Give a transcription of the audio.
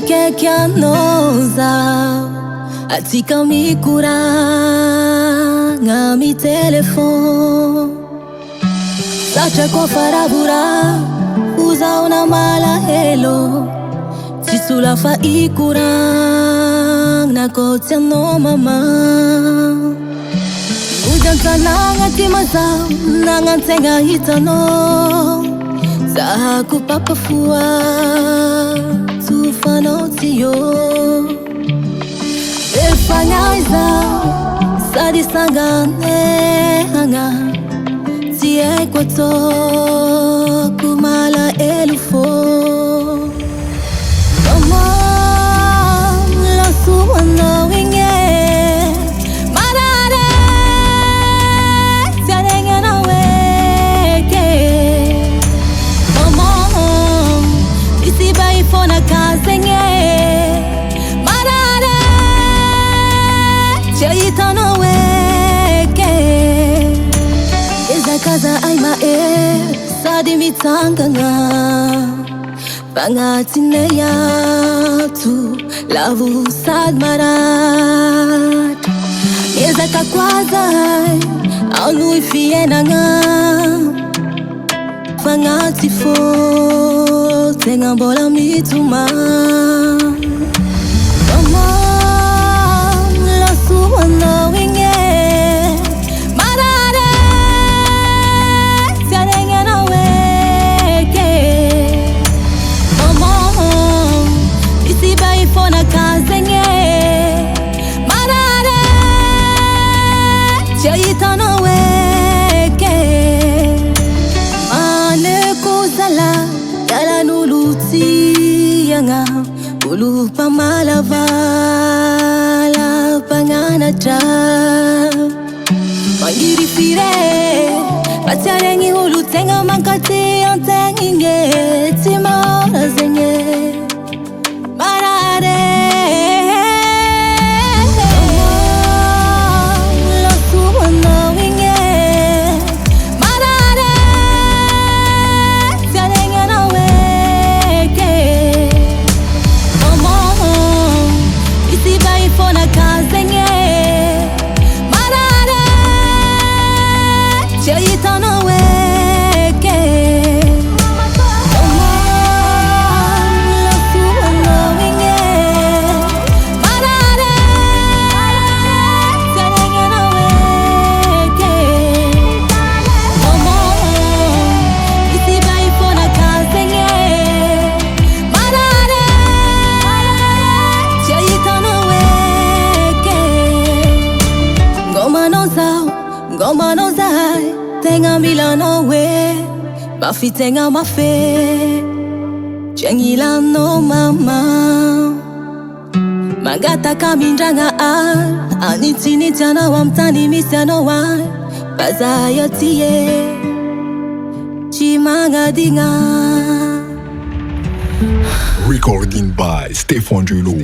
Kekanoza atika mikuranga mi telefone sacha kwa farabura uza una mala hello tisula fa ikurang na kotya no mama ujanta nanga timaza nanga tenga hitano sa kupapafua tufanotio efanyaiza sadisangane hanga tie kwato kumala elufo mama la suwana winge marare tianenga na weke mama isiba ifona kazenge marare chaitana weke eza kaza aima sadi mitanganga pangatine yatu lavu sad marat eza kakwaza aunu ifienanga pangati fo tenga bola mituma mama la suwana winge marare tianenga na weke mama isiba ifona kazenge marare chaitana weke ane kuzala yala nuluti yanga ulupa malavala pangana cha mangiri fire patiarengi ulutenga mankati antengi ngeti mara zenye marare la suwana winge marare tianenga na weke mama isiba ifona kazenge marare chaitana weke mama la suwana winge marare tianenga na weke mama isiba ifona kazenge marare chaitana weke ngoma no zai tenga milano we bafi tenga mafe chengila no mama mangata kamindanga anitini tana wa mtani misiano wa bazaya tie chimanga dinga Recording by Stefan Julo.